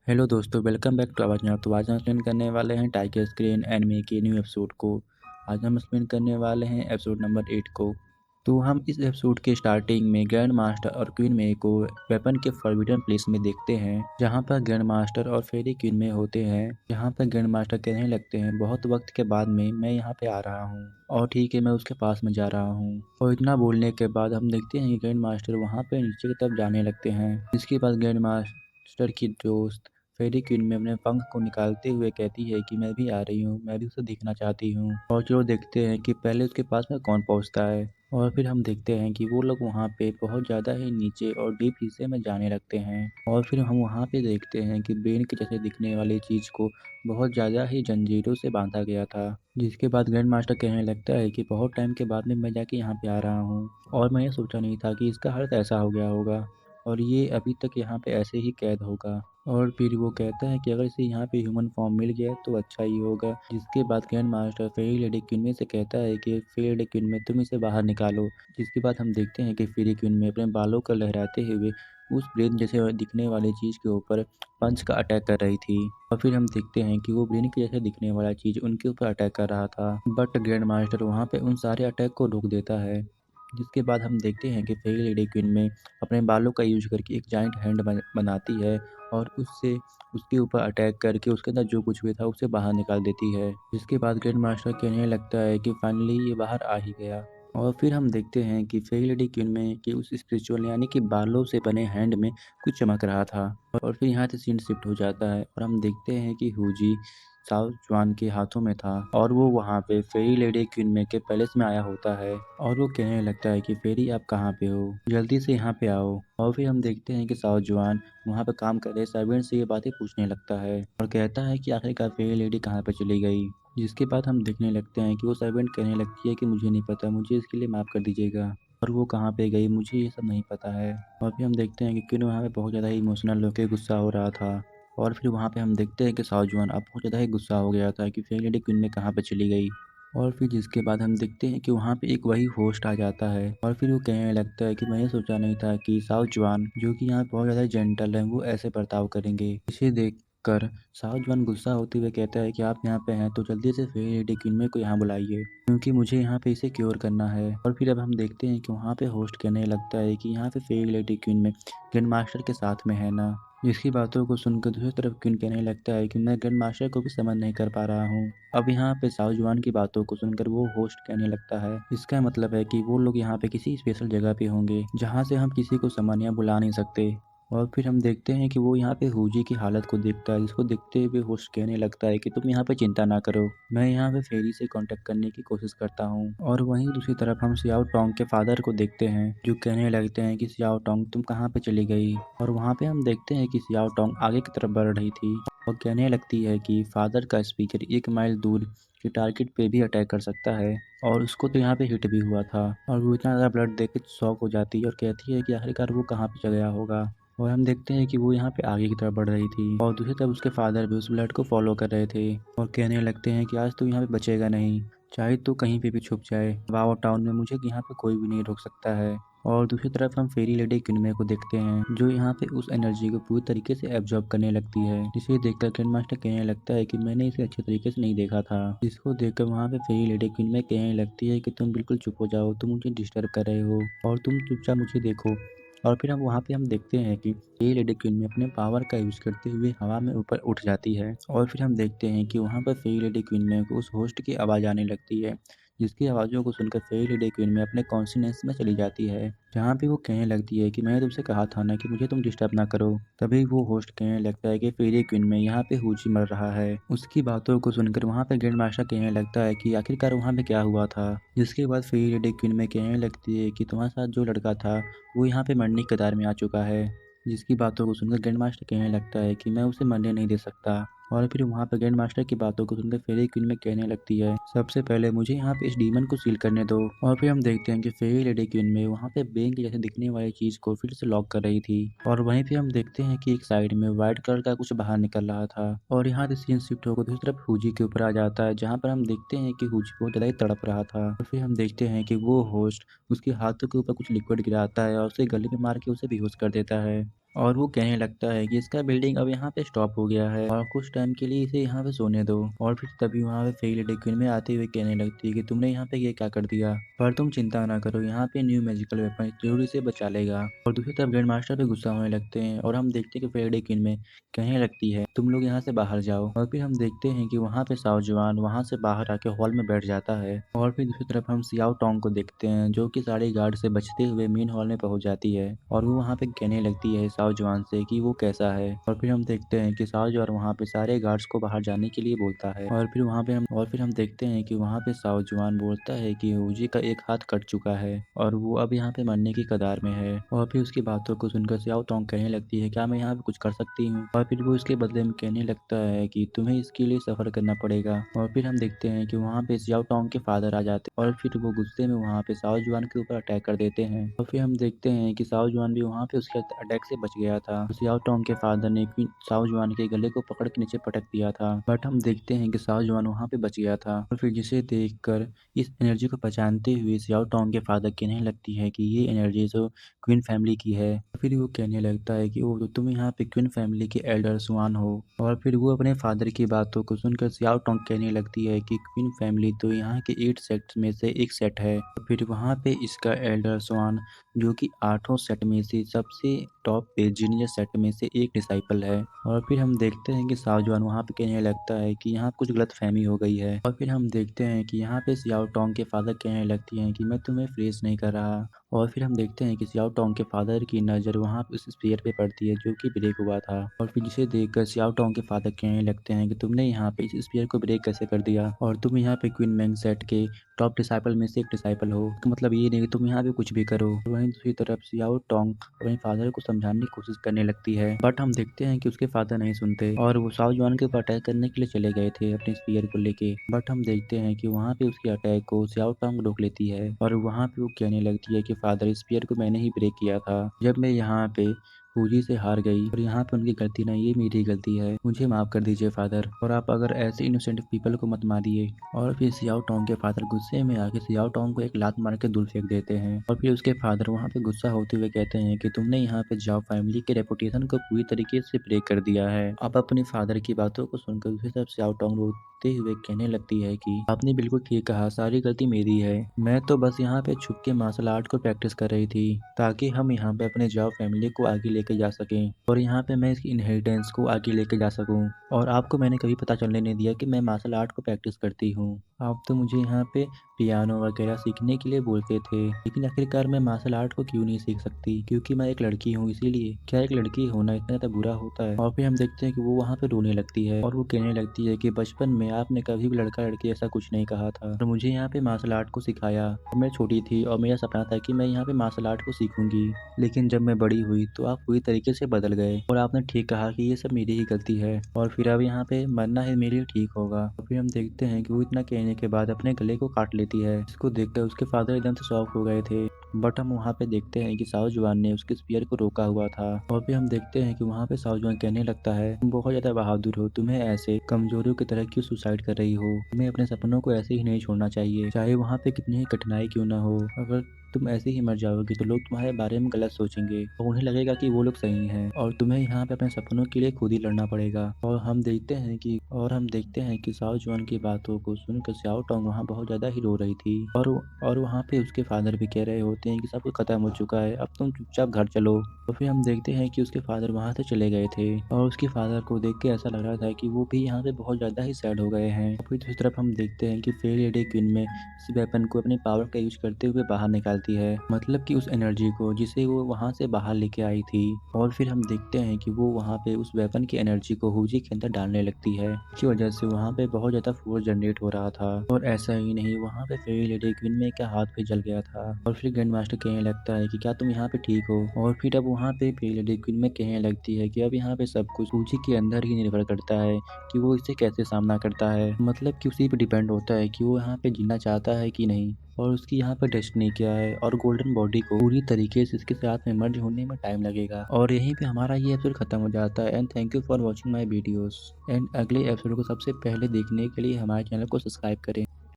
Hello दोस्तों, welcome back to our channel. तो आज हम एक्सप्लेन करने वाले हैं टाइगर स्क्रीन एनिमे के न्यू एपिसोड को। आज हम एक्सप्लेन करने वाले हैं एपिसोड नंबर 8 को। तो हम इस एपिसोड के स्टार्टिंग में ग्रैंड मास्टर और क्वीन मे को वेपन के फॉरबिडन प्लेस में देखते हैं, जहां पर ग्रैंड मास्टर और फेरी क्वीन मे होते हैं। जहां पर ग्रैंड मास्टर कहने लगते हैं, बहुत वक्त के बाद में मैं यहाँ पे आ रहा हूँ और ठीक है, मैं उसके पास में जा रहा हूँ। और इतना बोलने के बाद हम देखते हैं कि ग्रैंड मास्टर वहाँ पे नीचे की तरफ जाने लगते हैं। इसके बाद ग्रैंड मास्टर की दोस्त फेरी क्वीन में अपने पंख को निकालते हुए कहती है कि मैं भी आ रही हूँ, मैं भी उसे देखना चाहती हूँ। और चलो देखते हैं कि पहले उसके पास में कौन पहुँचता है। और फिर हम देखते हैं कि वो लोग वहाँ पे बहुत ज़्यादा ही नीचे और डीप हिस्से में जाने लगते हैं। और फिर हम वहाँ पे देखते हैं कि बेन के जैसे दिखने वाली चीज़ को बहुत ज़्यादा ही जंजीरों से बांधा गया था। जिसके बाद ग्रैंड मास्टर कहने लगता है कि बहुत टाइम के बाद में मैं जाके यहाँ पे आ रहा हूँ और मैं ये सोचा नहीं था कि इसका हालत ऐसा हो गया होगा और ये अभी तक यहाँ पे ऐसे ही कैद होगा। और फिर वो कहता है कि अगर इसे यहाँ पे ह्यूमन फॉर्म मिल गया तो अच्छा ही होगा। जिसके बाद ग्रैंड मास्टर फेरी लेडी क्वीन से कहता है कि फेरी लेडी क्वीन तुम इसे बाहर निकालो। जिसके बाद हम देखते हैं कि फेरी क्वीन अपने बालों को लहराते हुए उस ब्रेन जैसे दिखने वाली चीज़ के ऊपर पंच का अटैक कर रही थी। और फिर हम देखते हैं कि वो ब्रेन के जैसे दिखने वाला चीज़ उनके ऊपर अटैक कर रहा था, बट ग्रैंड मास्टर वहाँ पे उन सारे अटैक को रोक देता है। जिसके बाद हम देखते हैं कि फेरी लेडी क्वीन अपने बालों का यूज करके एक जाइंट हैंड बनाती है और उससे उसके ऊपर अटैक करके उसके अंदर जो कुछ भी था उसे बाहर निकाल देती है। जिसके बाद ग्रैंड मास्टर कहने लगता है कि फाइनली ये बाहर आ ही गया। और फिर हम देखते हैं कि फेरी लेडी क्वीन में कि उस स्पिरिचुअल यानी कि बालों से बने हैंड में कुछ चमक रहा था। और फिर यहाँ से सीन शिफ्ट हो जाता है और हम देखते हैं कि हुजी साउथ जुआन के हाथों में था और वो वहाँ पे फेरी लेडी क्वीन में के पैलेस में आया होता है। और वो कहने लगता है कि फेरी आप कहाँ पे हो, जल्दी से यहाँ पे आओ। और फिर हम देखते हैं कि साउथ जुआन वहाँ पे काम कर रहे सर्वेंट से ये बातें पूछने लगता है और कहता है कि आखिरकार फेरी लेडी कहाँ पे चली गई। जिसके बाद हम देखने लगते हैं कि वो सर्वेंट कहने लगती है कि मुझे नहीं पता, मुझे इसके लिए माफ़ कर दीजिएगा और वो कहाँ पे गई मुझे ये सब नहीं पता है। और फिर हम देखते हैं कि क्वीन वहाँ पे बहुत ज़्यादा इमोशनल होकर गुस्सा हो रहा था। और फिर वहाँ पे हम देखते हैं कि साउथ जुआन अब बहुत ज़्यादा ही गुस्सा हो गया था कि फेरी लेडी क्वीन में कहाँ पे चली गई। और फिर जिसके बाद हम देखते हैं कि वहाँ पे एक वही होस्ट आ जाता है और फिर वो कहने लगता है कि मैंने सोचा नहीं था कि साउथ जुआन जो कि यहाँ बहुत ज़्यादा जेंटल है वो ऐसे बर्ताव करेंगे। इसे देखकर साउथ जुआन गुस्सा होते हुए कहता है कि आप यहाँ पे हैं तो जल्दी से फेरी लेडी क्वीन को यहाँ बुलाइए, क्योंकि मुझे यहाँ पे इसे क्योर करना है। और फिर अब हम देखते हैं कि वहाँ पे होस्ट कहने लगता है कि यहाँ पे फेरी लेडी क्वीन में ग्रैंड मास्टर के साथ में है ना। जिसकी बातों को सुनकर दूसरी तरफ क्वीन कहने लगता है कि मैं ग्रैंड मास्टर को भी समझ नहीं कर पा रहा हूँ। अब यहाँ पे साउथ जुआन की बातों को सुनकर वो होस्ट कहने लगता है, इसका मतलब है कि वो लोग यहाँ पे किसी स्पेशल जगह पे होंगे जहाँ से हम किसी को सामान्य बुला नहीं सकते। और फिर हम देखते हैं कि वो यहाँ पे हुजी की हालत को देखता है, जिसको देखते हुए होस्ट कहने लगता है कि तुम यहाँ पे चिंता ना करो, मैं यहाँ पे फेरी से कांटेक्ट करने की कोशिश करता हूँ। और वहीं दूसरी तरफ हम सियाओ टोंग के फादर को देखते हैं, जो कहने लगते हैं कि सियाओ टोंग तुम कहाँ पे चली गई। और वहाँ पे हम देखते हैं कि सियाओ टोंग आगे की तरफ बढ़ रही थी और कहने लगती है कि फादर का स्पीकर 1 माइल दूर के टारगेट पे भी अटैक कर सकता है और उसको तो यहाँ पे हिट भी हुआ था। और वो इतना ज़्यादा ब्लड देख के शॉक हो जाती है और कहती है कि आखिरकार वो कहाँ पे चला गया होगा। और हम देखते हैं कि वो यहाँ पे आगे की तरफ बढ़ रही थी और दूसरी तरफ उसके फादर भी उस ब्लड को फॉलो कर रहे थे और कहने लगते हैं कि आज तो यहाँ पे बचेगा नहीं, चाहे तो कहीं पे भी छुप जाए, वाओ टाउन में मुझे यहाँ पे कोई भी नहीं रोक सकता है। और दूसरी तरफ हम फेरी लेडी क्वीन को देखते हैं, जो यहाँ पे उस एनर्जी को पूरी तरीके से एब्जॉर्ब करने लगती है, जिसे देखकर ग्रैंड मास्टर कहने लगता है कि मैंने इसे अच्छे तरीके से नहीं देखा था। जिसको देखकर वहाँ पे फेरी लेडी क्वीन कहने लगती है कि तुम बिल्कुल चुप हो जाओ, तुम मुझे डिस्टर्ब कर रहे हो और तुम चुपचाप मुझे देखो। और फिर हम वहाँ पे हम देखते हैं कि ये लेडी क्वीन अपने पावर का यूज करते हुए हवा में ऊपर उठ जाती है। और फिर हम देखते हैं कि वहाँ पर फेरी लेडी क्वीन को उस होस्ट की आवाज़ आने लगती है, जिसकी आवाज़ों को सुनकर फेरी लेडी क्वीन अपने कॉन्शियसनेस में चली जाती है, जहाँ पे वो कहने लगती है कि मैंने तुमसे कहा था ना कि मुझे तुम डिस्टर्ब ना करो। तभी वो होस्ट कहने लगता है कि फेरी क्वीन में यहाँ पे हुची मर रहा है। उसकी बातों को सुनकर वहाँ पे ग्रैंड मास्टर कहने लगता है कि आखिरकार वहाँ पे क्या हुआ था। जिसके बाद फेरी लेडी क्वीन कहने लगती है कि तुम्हारे साथ जो लड़का था वो यहाँ पे मरने की कतार में आ चुका है। जिसकी बातों को सुनकर ग्रैंड मास्टर कहने लगता है कि मैं उसे मरने नहीं दे सकता। और फिर वहाँ पर ग्रैंड मास्टर की बातों को सुनकर फेरी क्वीन कहने लगती है, सबसे पहले मुझे यहाँ पे इस डीमन को सील करने दो। और फिर हम देखते हैं कि फेरी लेडी क्वीन वहाँ पे बेंग के जैसे दिखने वाली चीज को फिर से लॉक कर रही थी। और वहीं पे हम देखते हैं कि एक साइड में व्हाइट कलर का कुछ बाहर निकल रहा था और यहाँ से सीन शिफ्ट होकर दूसरी तरफ हुजी के ऊपर आ जाता है, जहाँ पर हम देखते हैं कि हुजी बहुत ज्यादा ही तड़प रहा था। और फिर हम देखते हैं कि वो होस्ट उसके हाथों के ऊपर कुछ लिक्विड गिराता है और उसे गले में मार के उसे बेहोश कर देता है। और वो कहने लगता है कि इसका बिल्डिंग अब यहाँ पे स्टॉप हो गया है और कुछ टाइम के लिए इसे यहाँ पे सोने दो। और फिर तभी वहाँ पे फेरी लेडी क्वीन में आते हुए कहने लगती है कि तुमने यहाँ पे ये क्या कर दिया, पर तुम चिंता ना करो, यहाँ पे न्यू मैजिकल वेपन जरूर इसे बचा लेगा। और दूसरी तरफ ग्रैंड मास्टर पे गुस्सा होने लगते हैं और हम देखते हैं कि फेरी लेडी क्वीन में कहने लगती है तुम लोग यहाँ से बाहर जाओ। और फिर हम देखते हैं कि वहाँ पे साओ जुआन वहाँ से बाहर आके हॉल में बैठ जाता है। और फिर दूसरी तरफ हम सियाओ टोंग को देखते हैं जो कि सारे गार्ड से बचते हुए मेन हॉल में पहुंच जाती है और वो वहाँ पे कहने लगती है साओ जुआन से कि वो कैसा है। और फिर हम देखते हैं कि साओ जुआन वहाँ पे सारे गार्ड्स को बाहर जाने के लिए बोलता है। और फिर हम देखते हैं कि वहाँ पे साओ जुआन बोलता है कि हुजी का एक हाथ कट चुका है और वो अब यहाँ पे मरने की कगार में है। और फिर उसकी बातों को सुनकर सियाओ टोंग कहने लगती है क्या मैं यहाँ पे कुछ कर सकती हूँ। और फिर वो इसके बदले में कहने लगता है कि तुम्हें इसके लिए सफर करना पड़ेगा। और फिर हम देखते हैं कि वहाँ पे सियाओ टोंग के फादर आ जाते हैं और फिर वो गुस्से में वहाँ पे साओ जुआन के ऊपर अटैक कर देते हैं। और फिर हम देखते हैं कि साओ जुआन भी वहाँ पे उसके अटैक से बच गया था। सियाओ टोंग के फादर ने साओ जुआन के गले को पकड़ के नीचे पटक दिया था, बट हम देखते हैं कि साओ जुआन वहाँ पे बच गया था। और फिर जिसे देखकर इस एनर्जी को पहचानते हुए सियाओ टोंग के फादर कहने लगती है कि ये एनर्जी जो क्वीन फैमिली की है। फिर वो कहने लगता है कि ओ तो तुम यहाँ पे क्वीन फैमिली के एल्डर सुआन हो। और फिर वो अपने फादर की बातों को सुनकर सियाओ टोंग कहने लगती है कि क्वीन फैमिली तो यहाँ के 8 सेट्स में से एक सेट है। फिर वहाँ पे इसका एल्डर स्वान जो कि 8 सेट में से सबसे टॉप पे जीनियर सेट में से एक डिसाइपल है। और फिर हम देखते हैं कि साओजुआन वहाँ पे कहने लगता है कि यहाँ कुछ गलत फहमी हो गई है। और फिर हम देखते हैं कि यहाँ पे सियाओ टोंग के फादर कहने लगती हैं कि मैं तुम्हें फ्रेज नहीं कर रहा। और फिर हम देखते हैं कि सियाओ टोंग के फादर की नज़र वहाँ उस स्पीयर पे पड़ती है जो कि ब्रेक हुआ था। और फिर जिसे देखकर सियाओ टोंग के फादर कहने लगते हैं कि तुमने यहाँ पे इस स्पीयर को ब्रेक कैसे कर दिया और तुम यहाँ पे क्वीन मैंग सेट के टॉप डिसाइपल में से एक डिसाइपल हो, तो मतलब ये नहीं कि तुम यहाँ पे कुछ भी करो। वहीं दूसरी तरफ सियाओ टोंग अपने फादर को समझाने की कोशिश करने लगती है, बट हम देखते हैं कि उसके फादर नहीं सुनते और वो साओ जुआन के ऊपर अटैक करने के लिए चले गए थे अपने स्पीयर को लेके। बट हम देखते हैं कि वहाँ पे उसके अटैक को सियाओ टोंग रोक लेती है और वहाँ पे वो कहने लगती है कि फादर स्पीयर को मैंने ही ब्रेक किया था जब मैं यहाँ पे फूजी से हार गई और यहाँ पे उनकी गलती नहीं, ये मेरी गलती है, मुझे माफ कर दीजिए फादर, और आप अगर ऐसे इनोसेंट पीपल को मत मारिए। और फिर सियाओ टोंग के फादर गुस्से में आके सियाओ टोंग को एक लात मार के दूर फेंक देते हैं। और फिर उसके फादर वहाँ पे गुस्सा होते हुए कहते हैं कि तुमने यहाँ पे जाओ फैमिली के रेपुटेशन को पूरी तरीके से ब्रेक कर दिया है। अब अपने फादर की बातों को सुनकर दूसरी तरफ सियाओ टोंग रोते हुए कहने लगती है कि आपने बिल्कुल ठीक कहा, सारी गलती मेरी है, मैं तो बस यहाँ पे छुप के मार्शल आर्ट को प्रैक्टिस कर रही थी ताकि हम यहाँ पे अपने जाओ फैमिली को आगे लेके जा सकें और यहाँ पे मैं इसकी इनहेरिटेंस को आगे लेके जा सकूं। और आपको मैंने कभी पता चलने नहीं दिया कि मैं मार्शल आर्ट को प्रैक्टिस करती हूँ। आप तो मुझे यहाँ पे पियानो वगैरह सीखने के लिए बोलते थे, लेकिन आखिरकार मैं मार्शल आर्ट को क्यों नहीं सीख सकती, क्योंकि मैं एक लड़की हूँ इसीलिए। क्या एक लड़की होना इतना ज़्यादा बुरा होता है। और फिर हम देखते हैं कि वो वहाँ पे रोने लगती है और वो कहने लगती है कि बचपन में आपने कभी भी लड़का लड़की ऐसा कुछ नहीं कहा था और मुझे यहाँ पे मार्शल आर्ट को सिखाया और मैं छोटी थी और मेरा सपना था कि मैं यहाँ पे मार्शल आर्ट को सीखूंगी, लेकिन जब मैं बड़ी हुई तो आप पूरी तरीके से बदल गए और आपने ठीक कहा कि ये सब मेरी ही गलती है और फिर अब यहाँ पे मरना है मेरे लिए ठीक होगा। और फिर हम देखते हैं कि वो इतना कहने के बाद अपने गले को काट लेती है। इसको देखकर उसके फादर एकदम से शॉक हो गए थे, बट हम वहाँ पे देखते हैं कि साओ जुआन ने उसके स्पीयर को रोका हुआ था। और फिर हम देखते हैं कि वहाँ पे साओ जुआन कहने लगता है तुम बहुत ज्यादा बहादुर हो, तुम्हें ऐसे कमजोरियों की तरह क्यों सुसाइड कर रही हो, तुम्हें अपने सपनों को ऐसे ही नहीं छोड़ना चाहिए, चाहे वहाँ पे कितनी ही कठिनाई क्यों ना हो। अगर तुम ऐसे ही मर जाओगी तो लोग तुम्हारे बारे में गलत सोचेंगे और उन्हें लगेगा कि वो लोग सही हैं और तुम्हें यहाँ पे अपने सपनों के लिए खुद ही लड़ना पड़ेगा। और हम देखते हैं कि साओ जुआन की बातों को सुनकर सियाओ टोंग वहाँ बहुत ज्यादा ही रो रही थी और वहाँ पे उसके फादर भी कह रहे होते हैं कि सब कुछ खत्म हो चुका है, अब तुम चुपचाप घर चलो। तो फिर हम देखते हैं कि उसके फादर वहाँ से चले गए थे और उसके फादर को देख के ऐसा लग रहा था कि वो भी यहाँ पे बहुत ज्यादा ही सैड हो गए हैं। और फिर दूसरी तरफ हम देखते हैं कि फेरी लेडी क्वीन में इस वेपन को अपने पावर का यूज करते हुए बाहर निकालती है, मतलब कि उस एनर्जी को जिसे वो वहाँ से बाहर लेके आई थी। और फिर हम देखते हैं कि वो वहाँ पे उस वेपन की एनर्जी को हुजी के अंदर डालने लगती है, इसकी वजह से वहाँ पे बहुत ज्यादा फोर्स जनरेट हो रहा था। और ऐसा ही नहीं, वहाँ पे फेरी लेडी क्वीन में का हाथ भी जल गया था। और फिर ग्रैंड मास्टर कहने लगता है कि क्या तुम यहाँ पे ठीक हो। और फिर अब वहाँ पे फेरी लेडी क्वीन में कहने लगती है कि अब यहाँ पे सब कुछ हुजी के अंदर ही निर्भर करता है कि वो इसे कैसे सामना करता है, मतलब कि उसी पे डिपेंड होता है कि वो यहाँ पे जीना चाहता है कि नहीं और उसकी यहाँ पे डेस्टिनी क्या है। और गोल्डन बॉडी को पूरी तरीके से इसके साथ में मर्ज होने में टाइम लगेगा। और यहीं पे हमारा ये एपिसोड खत्म हो जाता है। And thank you for watching my videos. And अगले एपिसोड को सबसे पहले देखने के लिए हमारे चैनल को सब्सक्राइब करें।